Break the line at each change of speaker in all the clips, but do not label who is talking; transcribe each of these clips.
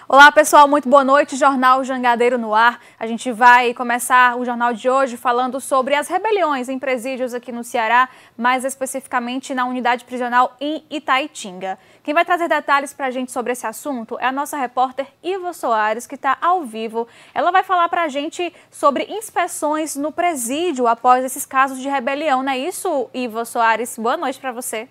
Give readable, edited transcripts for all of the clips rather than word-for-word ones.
Olá pessoal, muito boa noite, Jornal Jangadeiro no ar. A gente vai começar o jornal de hoje falando sobre as rebeliões em presídios aqui no Ceará, mais especificamente na unidade prisional em Itaitinga. Quem vai trazer detalhes para a gente sobre esse assunto é a nossa repórter Iva Soares, que está ao vivo. Ela vai falar para a gente sobre inspeções no presídio após esses casos de rebelião, não é isso, Iva Soares? Boa noite para você.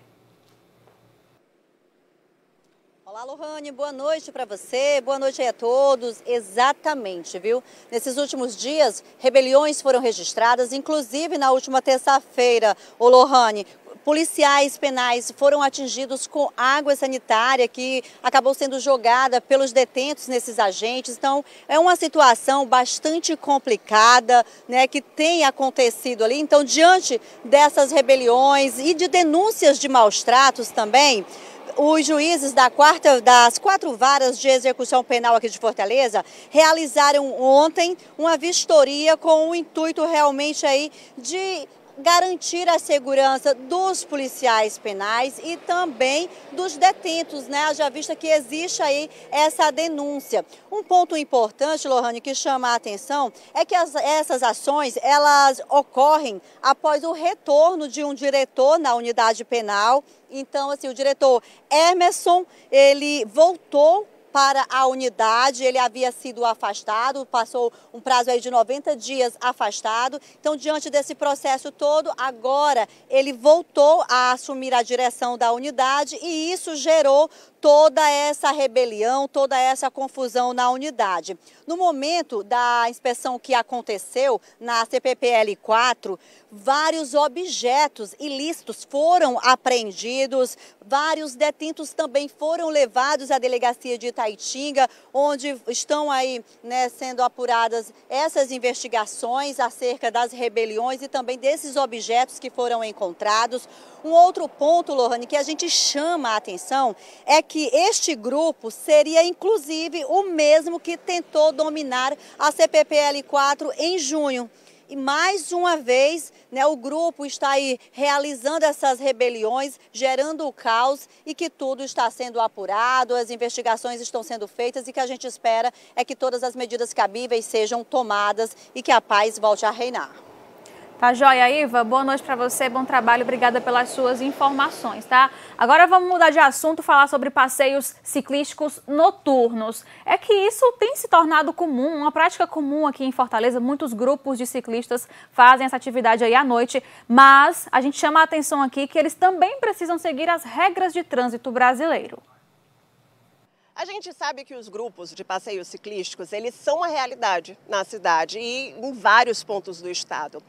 Olá, Lohane, boa noite para você, boa noite aí a todos. Exatamente, viu? Nesses últimos dias, rebeliões foram registradas, inclusive na última terça-feira, Lohane. Policiais penais foram atingidos com água sanitária que acabou sendo jogada pelos detentos nesses agentes. Então, é uma situação bastante complicada, né, que tem acontecido ali. Então, diante dessas rebeliões e de denúncias de maus tratos também, os juízes das 4 varas de execução penal aqui de Fortaleza realizaram ontem uma vistoria com o intuito realmente aí de garantir a segurança dos policiais penais e também dos detentos, né? Já vista que existe aí essa denúncia. Um ponto importante, Lohane, que chama a atenção é que essas ações, elas ocorrem após o retorno de um diretor na unidade penal. Então, assim, o diretor Emerson, ele voltou para a unidade, ele havia sido afastado, passou um prazo aí de 90 dias afastado. Então, diante desse processo todo, agora ele voltou a assumir a direção da unidade e isso gerou toda essa rebelião, toda essa confusão na unidade. No momento da inspeção que aconteceu na CPPL 4, vários objetos ilícitos foram apreendidos, vários detentos também foram levados à delegacia de Itaitinga, onde estão aí, né, sendo apuradas essas investigações acerca das rebeliões e também desses objetos que foram encontrados. Um outro ponto, Lohane, que a gente chama a atenção é que este grupo seria inclusive o mesmo que tentou dominar a CPPL 4 em junho. E mais uma vez, né, o grupo está aí realizando essas rebeliões, gerando o caos e que tudo está sendo apurado, as investigações estão sendo feitas e que a gente espera é que todas as medidas cabíveis sejam tomadas e que a paz volte a reinar.
Tá joia, Iva? Boa noite para você, bom trabalho, obrigada pelas suas informações, tá? Agora vamos mudar de assunto, falar sobre passeios ciclísticos noturnos. É que isso tem se tornado comum, uma prática comum aqui em Fortaleza, muitos grupos de ciclistas fazem essa atividade aí à noite, mas a gente chama a atenção aqui que eles também precisam seguir as regras de trânsito brasileiro.
A gente sabe que os grupos de passeios ciclísticos, eles são uma realidade na cidade e em vários pontos do estado.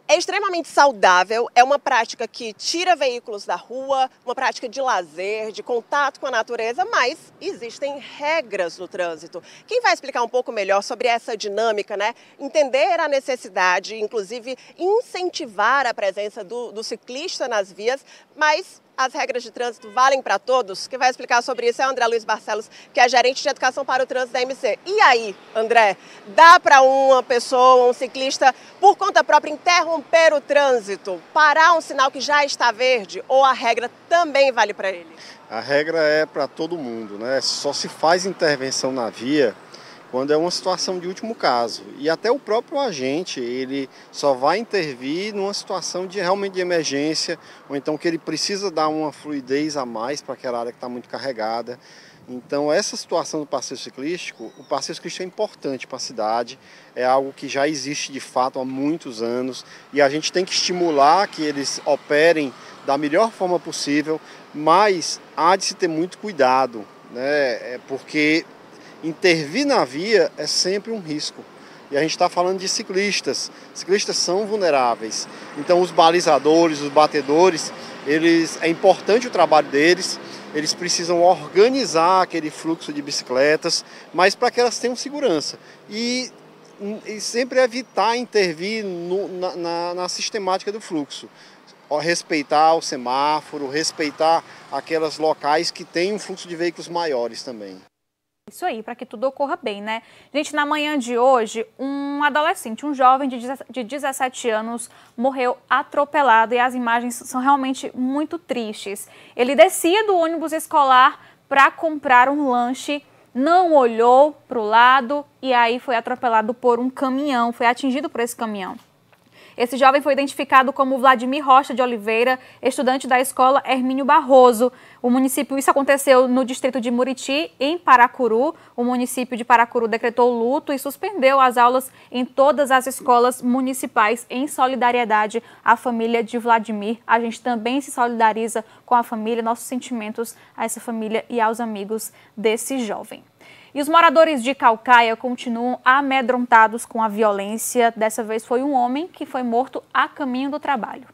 É extremamente saudável, é uma prática que tira veículos da rua, uma prática de lazer, de contato com a natureza, mas existem regras no trânsito. Quem vai explicar um pouco melhor sobre essa dinâmica, né? Entender a necessidade, inclusive incentivar a presença do ciclista nas vias, mas as regras de trânsito valem para todos? Quem vai explicar sobre isso é o André Luiz Barcelos, que é gerente de educação para o trânsito da MC. E aí, André, dá para uma pessoa, um ciclista, por conta própria, interromper o trânsito, parar um sinal que já está verde, ou a regra também vale para ele?
A regra é para todo mundo, né? Só se faz intervenção na via quando é uma situação de último caso. E até o próprio agente, ele só vai intervir numa situação realmente de emergência, ou então que ele precisa dar uma fluidez a mais para aquela área que está muito carregada. Então essa situação do passeio ciclístico, o passeio ciclístico é importante para a cidade, é algo que já existe de fato há muitos anos e a gente tem que estimular que eles operem da melhor forma possível, mas há de se ter muito cuidado, né? Porque intervir na via é sempre um risco. E a gente está falando de ciclistas. Ciclistas são vulneráveis. Então os balizadores, os batedores, é importante o trabalho deles. Eles precisam organizar aquele fluxo de bicicletas, mas para que elas tenham segurança. E sempre evitar intervir na sistemática do fluxo. Respeitar o semáforo, respeitar aqueles locais que têm um fluxo de veículos maiores também.
Isso aí, para que tudo ocorra bem, né? Gente, na manhã de hoje, um adolescente, um jovem de 17 anos, morreu atropelado e as imagens são realmente muito tristes. Ele descia do ônibus escolar para comprar um lanche, não olhou para o lado e aí foi atropelado por um caminhão, foi atingido por esse caminhão. Esse jovem foi identificado como Vladimir Rocha de Oliveira, estudante da escola Hermínio Barroso. Isso aconteceu no distrito de Muriti, em Paracuru. O município de Paracuru decretou luto e suspendeu as aulas em todas as escolas municipais em solidariedade à família de Vladimir. A gente também se solidariza com a família, nossos sentimentos a essa família e aos amigos desse jovem. E os moradores de Caucaia continuam amedrontados com a violência. Dessa vez foi um homem que foi morto a caminho do trabalho.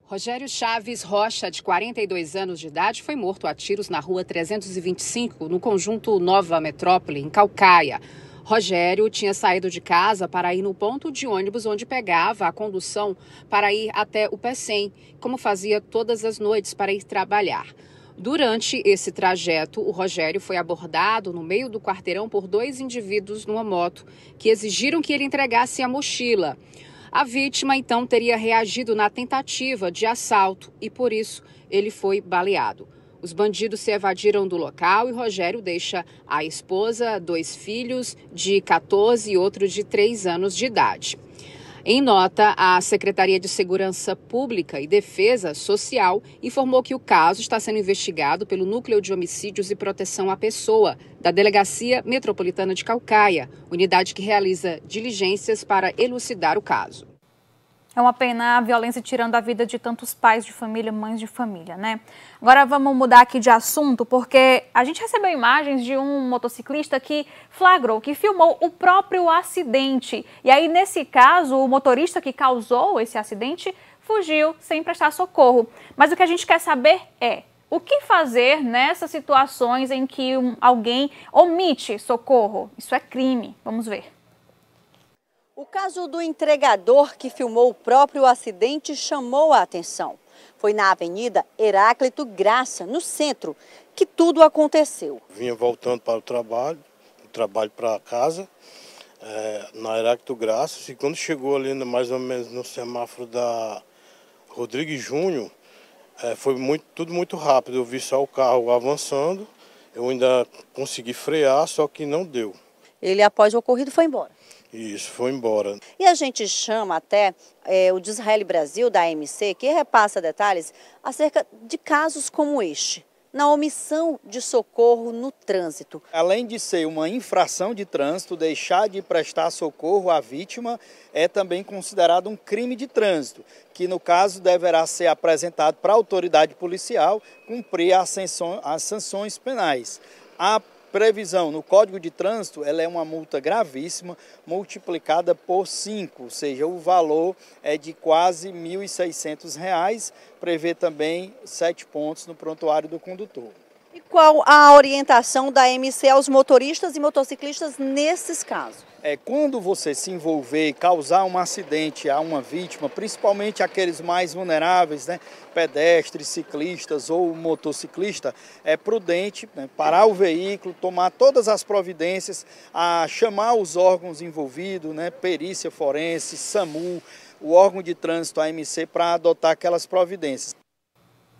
Rogério Chaves Rocha, de 42 anos de idade, foi morto a tiros na rua 325, no conjunto Nova Metrópole, em Caucaia. Rogério tinha saído de casa para ir no ponto de ônibus onde pegava a condução para ir até o Pecém, como fazia todas as noites para ir trabalhar. Durante esse trajeto, o Rogério foi abordado no meio do quarteirão por 2 indivíduos numa moto que exigiram que ele entregasse a mochila. A vítima, então, teria reagido na tentativa de assalto e, por isso, ele foi baleado. Os bandidos se evadiram do local e Rogério deixa a esposa, 2 filhos de 14 e outro de 3 anos de idade. Em nota, a Secretaria de Segurança Pública e Defesa Social informou que o caso está sendo investigado pelo Núcleo de Homicídios e Proteção à Pessoa, da Delegacia Metropolitana de Caucaia, unidade que realiza diligências para elucidar o caso.
É uma pena a violência tirando a vida de tantos pais de família, mães de família, né? Agora vamos mudar aqui de assunto, porque a gente recebeu imagens de um motociclista que flagrou, que filmou o próprio acidente. E aí, nesse caso, o motorista que causou esse acidente fugiu sem prestar socorro. Mas o que a gente quer saber é o que fazer nessas situações em que alguém omite socorro. Isso é crime. Vamos ver.
O caso do entregador que filmou o próprio acidente chamou a atenção. Foi na Avenida Heráclito Graça, no centro, que tudo aconteceu.
Vinha voltando para o trabalho para casa, na Heráclito Graça, e quando chegou ali mais ou menos no semáforo da Rodrigues Júnior, foi tudo muito rápido. Eu vi só o carro avançando, eu ainda consegui frear, só que não deu.
Ele, após o ocorrido, foi embora.
Isso, foi embora.
E a gente chama até o Disraeli Brasil, da AMC, que repassa detalhes acerca de casos como este, na omissão de socorro no trânsito.
Além de ser uma infração de trânsito, deixar de prestar socorro à vítima é também considerado um crime de trânsito, que no caso deverá ser apresentado para a autoridade policial cumprir as sanções penais. A previsão no Código de Trânsito, ela é uma multa gravíssima, multiplicada por 5, ou seja, o valor é de quase R$ 1.600, prevê também 7 pontos no prontuário do condutor.
E qual a orientação da AMC aos motoristas e motociclistas nesses casos?
Quando você se envolver e causar um acidente a uma vítima, principalmente aqueles mais vulneráveis, né, pedestres, ciclistas ou motociclista, é prudente, né, parar o veículo, tomar todas as providências, chamar os órgãos envolvidos, né, perícia forense, SAMU, o órgão de trânsito AMC, para adotar aquelas providências.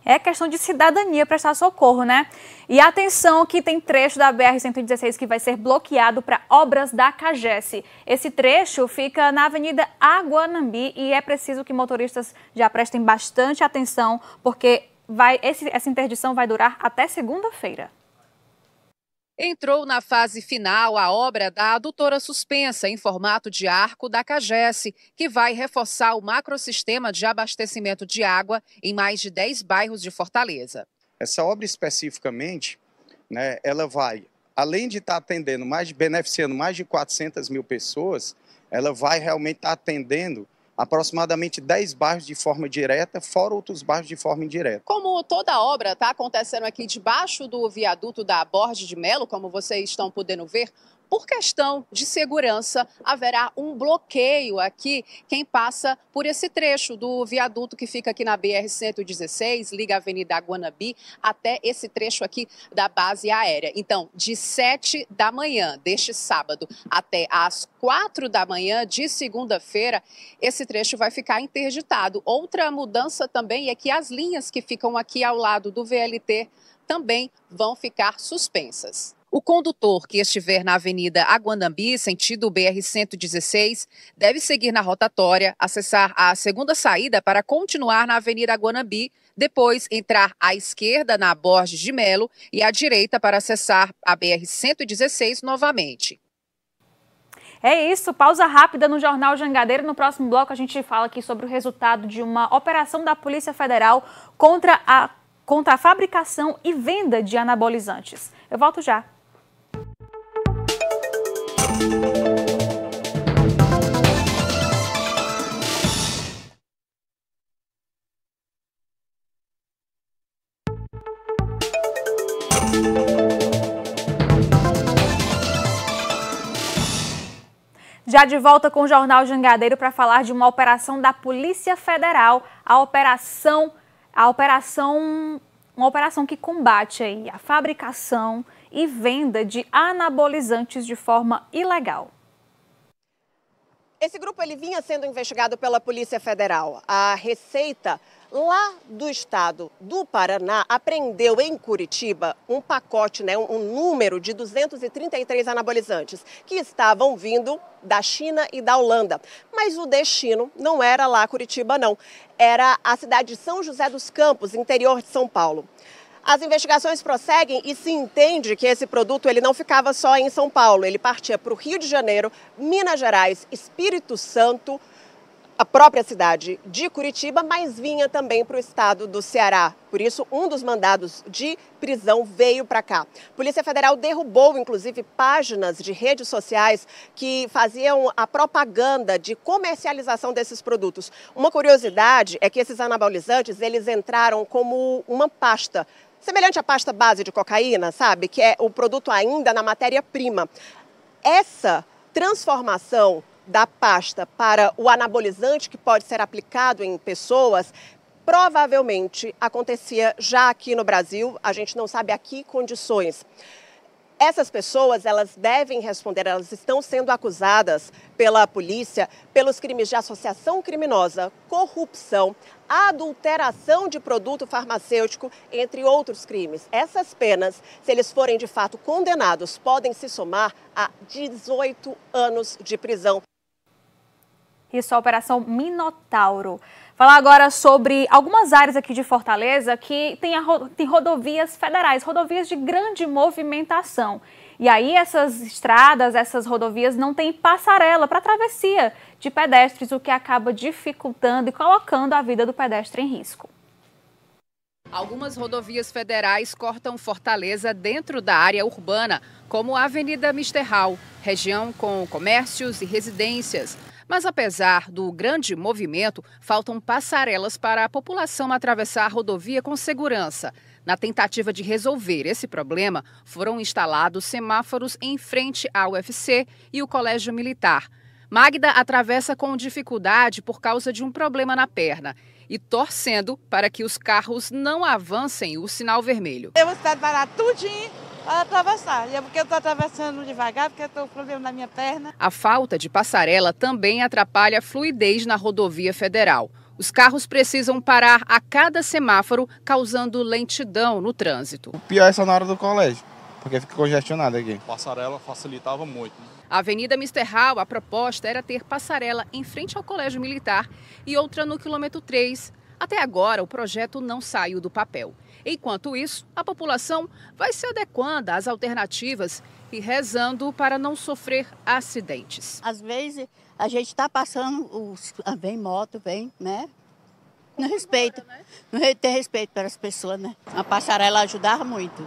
É questão de cidadania prestar socorro, né? E atenção que tem trecho da BR-116 que vai ser bloqueado para obras da CAGES. Esse trecho fica na Avenida Aguanambi e é preciso que motoristas já prestem bastante atenção, porque essa interdição vai durar até segunda-feira.
Entrou na fase final a obra da adutora suspensa em formato de arco da CAGES, que vai reforçar o macrosistema de abastecimento de água em mais de 10 bairros de Fortaleza.
Essa obra especificamente, né, ela vai, além de estar beneficiando mais de 400 mil pessoas, ela vai realmente estar atendendo aproximadamente 10 bairros de forma direta, fora outros bairros de forma indireta.
Como toda a obra está acontecendo aqui debaixo do viaduto da Borges de Melo, como vocês estão podendo ver, por questão de segurança, haverá um bloqueio aqui, quem passa por esse trecho do viaduto que fica aqui na BR-116, liga a Avenida Aguanabi até esse trecho aqui da base aérea. Então, de 7 da manhã deste sábado até às 4 da manhã de segunda-feira, esse trecho vai ficar interditado. Outra mudança também é que as linhas que ficam aqui ao lado do VLT também vão ficar suspensas. O condutor que estiver na Avenida Aguanambi, sentido BR-116, deve seguir na rotatória, acessar a segunda saída para continuar na Avenida Aguanambi, depois entrar à esquerda na Borges de Melo e à direita para acessar a BR-116 novamente.
É isso, pausa rápida no Jornal Jangadeiro. No próximo bloco a gente fala aqui sobre o resultado de uma operação da Polícia Federal contra a fabricação e venda de anabolizantes. Eu volto já. Já de volta com o Jornal Jangadeiro para falar de uma operação da Polícia Federal, uma operação que combate aí a fabricação e venda de anabolizantes de forma ilegal.
Esse grupo ele vinha sendo investigado pela Polícia Federal. A Receita lá do estado do Paraná apreendeu em Curitiba um pacote, um número de 233 anabolizantes que estavam vindo da China e da Holanda. Mas o destino não era lá Curitiba, não. Era a cidade de São José dos Campos, interior de São Paulo. As investigações prosseguem e se entende que esse produto ele não ficava só em São Paulo. Ele partia para o Rio de Janeiro, Minas Gerais, Espírito Santo, a própria cidade de Curitiba, mas vinha também para o estado do Ceará. Por isso, um dos mandados de prisão veio para cá. A Polícia Federal derrubou, inclusive, páginas de redes sociais que faziam a propaganda de comercialização desses produtos. Uma curiosidade é que esses anabolizantes, eles entraram como uma pasta, semelhante à pasta base de cocaína, sabe? Que é o produto ainda na matéria-prima. Essa transformação da pasta para o anabolizante que pode ser aplicado em pessoas, provavelmente acontecia já aqui no Brasil, a gente não sabe a que condições. Essas pessoas, elas devem responder, elas estão sendo acusadas pela polícia pelos crimes de associação criminosa, corrupção, adulteração de produto farmacêutico, entre outros crimes. Essas penas, se eles forem de fato condenados, podem se somar a 18 anos de prisão.
Isso, a Operação Minotauro. Falar agora sobre algumas áreas aqui de Fortaleza que tem rodovias federais, rodovias de grande movimentação. E aí essas estradas, essas rodovias não têm passarela para travessia de pedestres, o que acaba dificultando e colocando a vida do pedestre em risco.
Algumas rodovias federais cortam Fortaleza dentro da área urbana, como a Avenida Misterral, região com comércios e residências. Mas apesar do grande movimento, faltam passarelas para a população atravessar a rodovia com segurança. Na tentativa de resolver esse problema, foram instalados semáforos em frente à UFC e o Colégio Militar. Magda atravessa com dificuldade por causa de um problema na perna e torcendo para que os carros não avancem o sinal vermelho.
Eu vou estar parado tudinho para atravessar. E é porque eu estou atravessando devagar, porque eu estou com problema na minha perna.
A falta de passarela também atrapalha a fluidez na rodovia federal. Os carros precisam parar a cada semáforo, causando lentidão no trânsito.
O pior é só na hora do colégio, porque fica congestionado aqui.
Passarela facilitava muito.
A Avenida Misterral, a proposta era ter passarela em frente ao Colégio Militar e outra no quilômetro 3. Até agora, o projeto não saiu do papel. Enquanto isso, a população vai se adequando às alternativas e rezando para não sofrer acidentes.
Às vezes, a gente está passando, vem moto, né? Não respeita, não tem respeito para as pessoas, né? A passarela ajudava muito.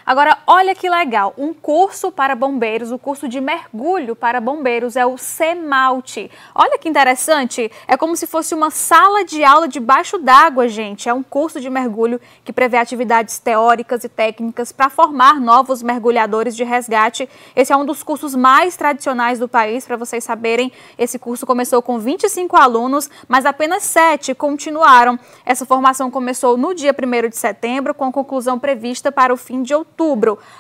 Agora, olha que legal, um curso para bombeiros, o curso de mergulho para bombeiros é o CEMALT. Olha que interessante, é como se fosse uma sala de aula debaixo d'água, gente. É um curso de mergulho que prevê atividades teóricas e técnicas para formar novos mergulhadores de resgate. Esse é um dos cursos mais tradicionais do país, para vocês saberem. Esse curso começou com 25 alunos, mas apenas 7 continuaram. Essa formação começou no dia 1º de setembro, com a conclusão prevista para o fim de outubro.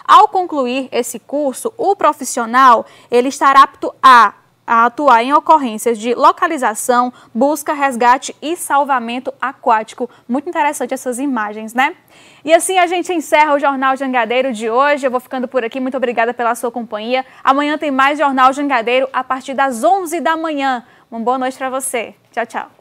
Ao concluir esse curso, o profissional ele estará apto a atuar em ocorrências de localização, busca, resgate e salvamento aquático. Muito interessante essas imagens, né? E assim a gente encerra o Jornal Jangadeiro de hoje. Eu vou ficando por aqui. Muito obrigada pela sua companhia. Amanhã tem mais Jornal Jangadeiro a partir das 11 da manhã. Uma boa noite para você. Tchau, tchau.